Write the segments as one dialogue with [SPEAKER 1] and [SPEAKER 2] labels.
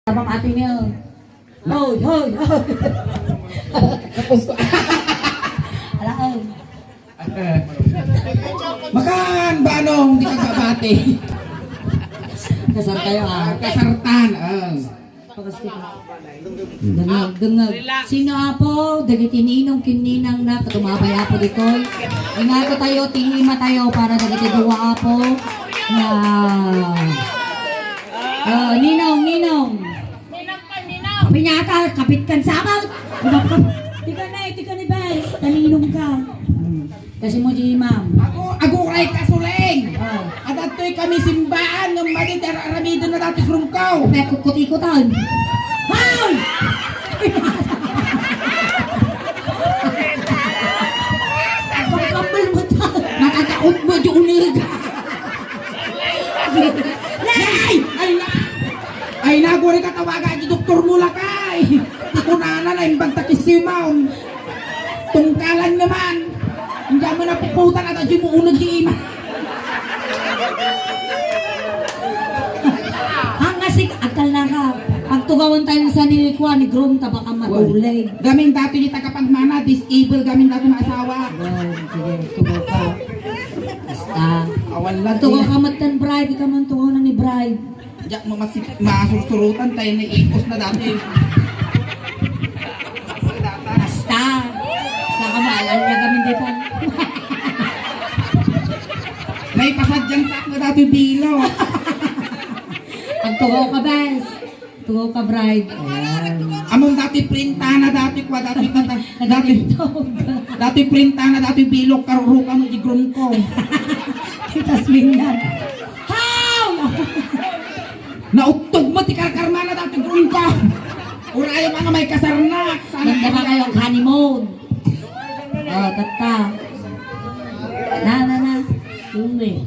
[SPEAKER 1] Abang ate niya. Hoy, hoy, hoy.
[SPEAKER 2] Tapos ko.
[SPEAKER 1] Alaan.
[SPEAKER 2] Makan, banong, di ka kabate.
[SPEAKER 1] Kasar tayo ah.
[SPEAKER 2] Kasartan.
[SPEAKER 1] Pagkasti ko. Dengag, dengag. Sino apo? Dagiti ninong kininang na katumabay apo ditoy. Ingato tayo, tingima tayo para dagiti duwa apo. Na... ninong, ninong. Pinyata, kapit kan sabang. Tika ni Bes. Taninong ka. Kasi mo di ma'am.
[SPEAKER 2] Ako kay kasuleng.
[SPEAKER 1] Oh.
[SPEAKER 2] At ato'y kami simbaan ng magit aramido na dati krumkaw.
[SPEAKER 1] May kukut-ikutan. Hoy! Pagkambal mo ta.
[SPEAKER 2] Nakataot mo di unig. Ay na ko rin katawaga di doktor mula kay. Di ko nana na imbang takisimaw. Tungkalan naman. Hindi mo napuputan at di mo unag diin.
[SPEAKER 1] Hangasik akal na ka. Pagtugawan tayo sa nilikwa ni Grom tabaka matulay.
[SPEAKER 2] Gamin dato ni tagapagmana, disable gamin dato na asawa.
[SPEAKER 1] Sige, tugaw ka. Basta.
[SPEAKER 2] Awan lang.
[SPEAKER 1] Tugaw ka matan bride, di ka man tugaw na ni bride.
[SPEAKER 2] Diyak mo masursurutan tayo na ikos na dati.
[SPEAKER 1] Basta. Sa kamalan niya kami dito.
[SPEAKER 2] May pasadyan sa na dati bilo.
[SPEAKER 1] Pagtugaw ka, Bes. Tugaw ka, bride. Ayan.
[SPEAKER 2] Among dati printana dati kwa dati
[SPEAKER 1] Nagagintog.
[SPEAKER 2] dati printana dati bilog karuro ka mo igrom ko.
[SPEAKER 1] Kitas mingan. How!
[SPEAKER 2] Nautog mo ti karkarmana dati igrom ko. Uraya mga may kasarnak.
[SPEAKER 1] Nanda ba kayong honeymoon? Oh, tata. Na. Tumi.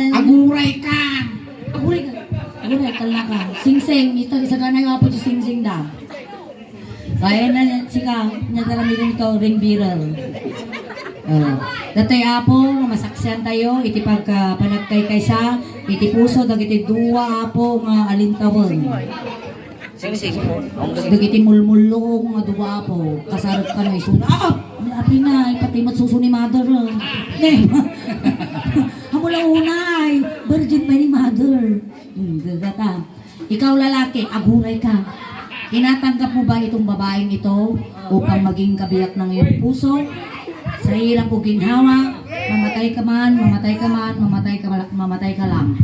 [SPEAKER 2] Aguray ka.
[SPEAKER 1] Aguray ka. Aguray ka. Sing-sing. Ito, isa ka na yung apo si sing-sing da. Kaya na sika. Nagkalamitin ito, ring bearer. Dato'y apo, masaksyan tayo. Iti pagka panagkay kaysa. Iti puso, dagiti duwa apo nga alintawon.
[SPEAKER 3] Sing-sing.
[SPEAKER 1] Dagiti mulmulong nga duwa apo. Kasarap ka na isuna. Api na, ipati matsuso ni mother. Hamula unay, virgin pa ni mother. Gagata. Ikaw lalaki, aguray ka. Tinatanggap mo ba itong babaeng ito upang maging kabiyak ng iyong puso? Sa hirap o ginhawa, mamatay ka man, mamatay ka man, mamatay ka lang.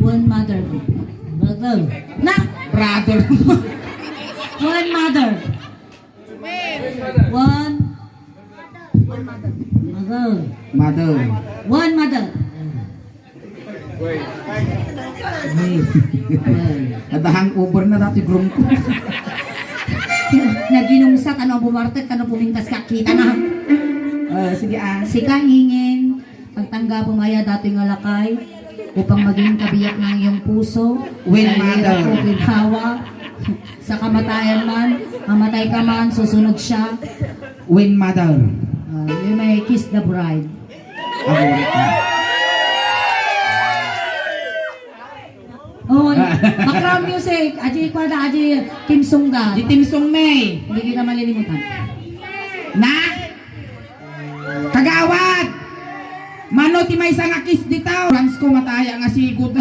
[SPEAKER 1] One mother. Brother. Na!
[SPEAKER 2] Brother.
[SPEAKER 1] One mother. One mother.
[SPEAKER 2] Mother.
[SPEAKER 1] One mother.
[SPEAKER 2] Nadahang over na dati igrom ko.
[SPEAKER 1] Naginumsat, ano bumartet, ano pumintas ka, kita na.
[SPEAKER 2] Sige
[SPEAKER 1] Sika hingin, pagtangga pumaya dating alakay, upang maging kabiyak ng iyong puso.
[SPEAKER 2] When
[SPEAKER 1] Sa
[SPEAKER 2] mother.
[SPEAKER 1] hirap o ginhawa, sa kamatayan man, mamatay ka man, susunod siya.
[SPEAKER 2] When mother.
[SPEAKER 1] You may kiss the bride.
[SPEAKER 2] Aguray ka.
[SPEAKER 1] Oh, background music. Aji Kwada, Aji Kim Sungga.
[SPEAKER 2] Di Timsong May.
[SPEAKER 1] Hindi kita malilimutan.
[SPEAKER 2] Na? Kagawad! Mano ti may isang akis ditaw. Rans ko mataya nga sigod.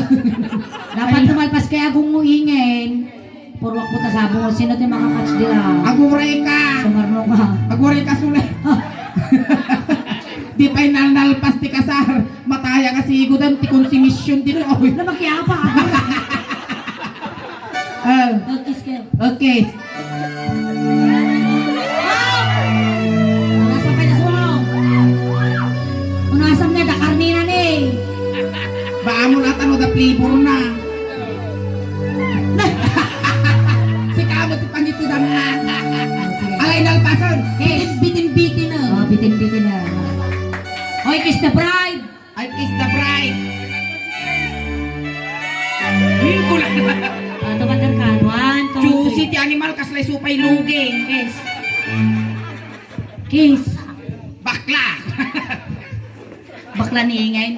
[SPEAKER 1] Dapat tumalpas kay Agong Muingin. Purwak po tasabo mo. Sino tayo makakatch nila?
[SPEAKER 2] Aguray ka.
[SPEAKER 1] Sumarno ka.
[SPEAKER 2] Aguray ka sule. Di pa'y nalnalpas ti kasar. Mataya nga sigodan ti konsumisyon din. Oy.
[SPEAKER 1] Ano makiapa? Kiss kayo.
[SPEAKER 2] Okay.
[SPEAKER 1] Unasam kayo na sumaw. Unasam niya, dakarnina ni.
[SPEAKER 2] Baamon atan o da flavor na. Si kamo ti pangitidan na. Alay nalpasan.
[SPEAKER 1] Kiss.
[SPEAKER 2] Bitin-bitin na.
[SPEAKER 1] Oh, bitin-bitin na. Oy, kiss the bride.
[SPEAKER 2] I kiss the bride. Kulang.
[SPEAKER 1] Tumander ka. 1, 2, 3.
[SPEAKER 2] Juicy ti animal kaslay supay lugi.
[SPEAKER 1] Kiss. Kiss.
[SPEAKER 2] Bakla.
[SPEAKER 1] Bakla ni ingay.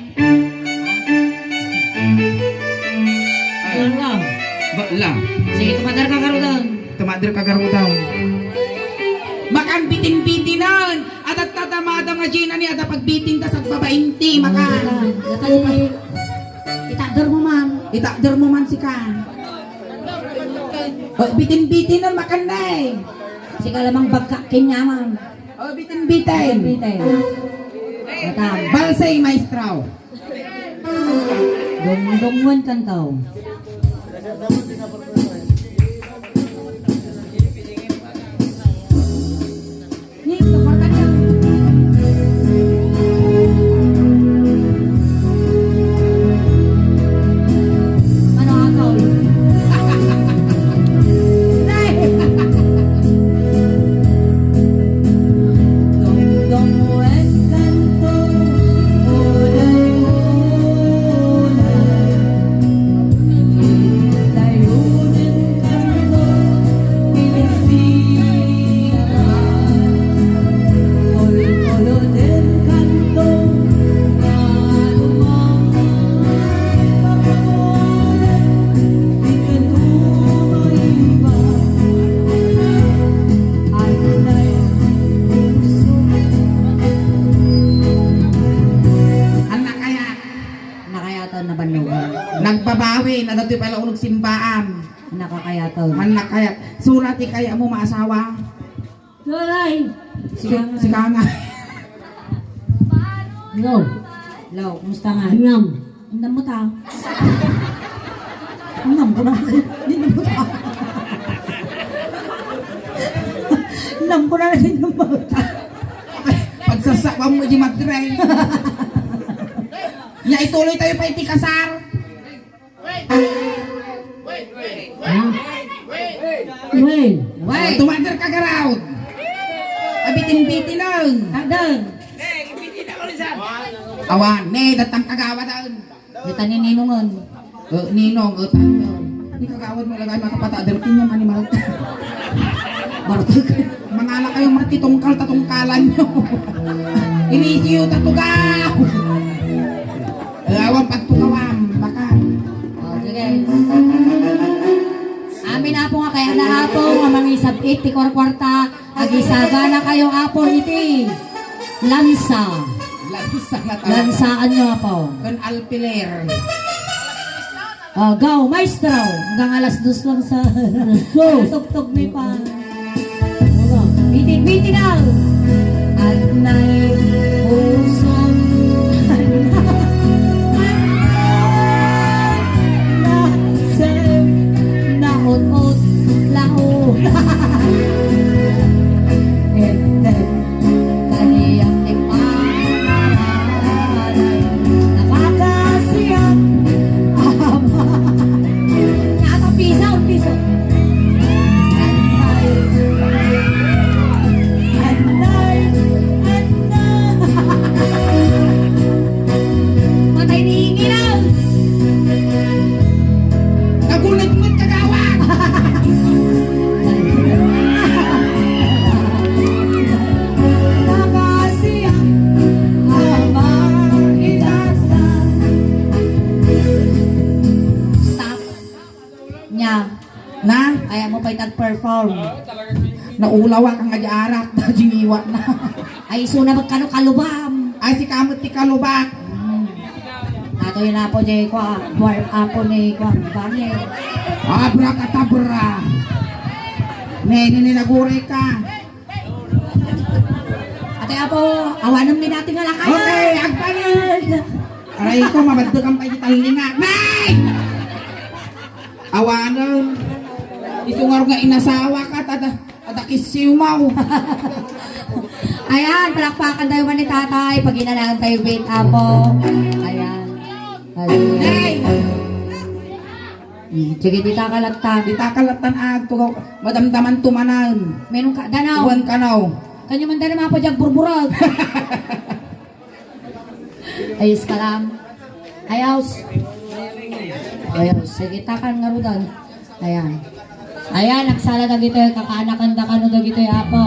[SPEAKER 2] La,
[SPEAKER 1] Sige, tumadar ka karudan.
[SPEAKER 2] tumadir ka garo daw. Makan bitin-bitinan. At tatamada nga Gina ni ada pagbitin ta sa babainti. Makan.
[SPEAKER 1] Gatay, itadar mo man.
[SPEAKER 2] Itakder mo man si ka. Oh, bitin-bitinan makan na eh.
[SPEAKER 1] Sige lamang bagka kinyaman.
[SPEAKER 2] Oh, bitin-bitin.
[SPEAKER 1] Bitay. Gatam.
[SPEAKER 2] Balsay maestraw.
[SPEAKER 1] Dongdongwan kantaw. Ni, kapartan niya. Ano ako? Dongdongwan kantaw.
[SPEAKER 2] Anak kaya.
[SPEAKER 1] Nakayatan na banugan.
[SPEAKER 2] Nagbabawi. Nadatoy pala unog simbaan.
[SPEAKER 1] Nakakayatan.
[SPEAKER 2] Anak kaya. Sulati kaya mo maasawa.
[SPEAKER 1] Loray!
[SPEAKER 2] Si Kanga.
[SPEAKER 1] Lo. Lo, kumusta nga? Ngam. Andam mo ta. Ngam ko na. Hindi mo ta. Ngam ko na rin yung mga.
[SPEAKER 2] Pagsasakwa mo di madre. Nya ituloy tayo pa itikasar.
[SPEAKER 1] Wait.
[SPEAKER 2] Wait, tumader ka garawd. Abitin-bitin lang.
[SPEAKER 1] Kadang.
[SPEAKER 2] Awan, ne, datang kagawa daon.
[SPEAKER 1] Kita ni Ninungan.
[SPEAKER 2] Ninong, tayo. Ni kagawad mo lagay mga kapatadar kinyo manimal.
[SPEAKER 1] Bartog.
[SPEAKER 2] Mangala kayo matitungkal tatungkalan nyo. Inisiyo tatugaw. Awan pagtugawam, baka.
[SPEAKER 1] Okay guys. Amin na po nga kaya na po nga mga isabit ti kwarta agisaga na kayo apo iti. Lansa.
[SPEAKER 2] Labis na tayo.
[SPEAKER 1] Lansaan nyo po.
[SPEAKER 2] Kan alpiler.
[SPEAKER 1] Go, maestro! Hanggang alas 2 lang sa tugtog may pa. Bitin na! At na'y pusong naot-ot lao. Kaniyang ipangaray nakakasiyang piso. Anay. Matay ni Inginaw.
[SPEAKER 2] Nagulat-gulat kagawan.
[SPEAKER 1] Nakasiyang habang inasal. Stop. Nya.
[SPEAKER 2] Na,
[SPEAKER 1] Ayaw mo pa itag-perform.
[SPEAKER 2] naulawa kang ajarak. Dajingiwa na.
[SPEAKER 1] Ay, iso na magkano kalubam.
[SPEAKER 2] Ay si kamot ti kalubak.
[SPEAKER 1] Ato yun na po, Jay, kwa. Warm apo ni kwa. Bani.
[SPEAKER 2] Abracadabra. Nene nagure ka.
[SPEAKER 1] Ate apo, awanan mi natin nga lang kayo.
[SPEAKER 2] Okay, agpanin. Aray ko, mabaddo kang pagitalinga. Nay! Awanan. Itungar nga inasawa ka, tada kisiumaw.
[SPEAKER 1] Ayan, palakpakan tayo man ni tatay. Pag inalangan tayo bait apo. Ayan.
[SPEAKER 2] Nay!
[SPEAKER 1] Sige, di takalatan.
[SPEAKER 2] Di takalatan agto, madamdaman tumanan.
[SPEAKER 1] Meron ka, danaw.
[SPEAKER 2] Buwan kanaw.
[SPEAKER 1] Kanyo man danaw mga po diyag burburag. Ayos ka lang. Ayos. Ayos. Sige, takan nga rudan. Ayan. Ayan, nagsala na gito. Kakaanakan da kano da gito apo.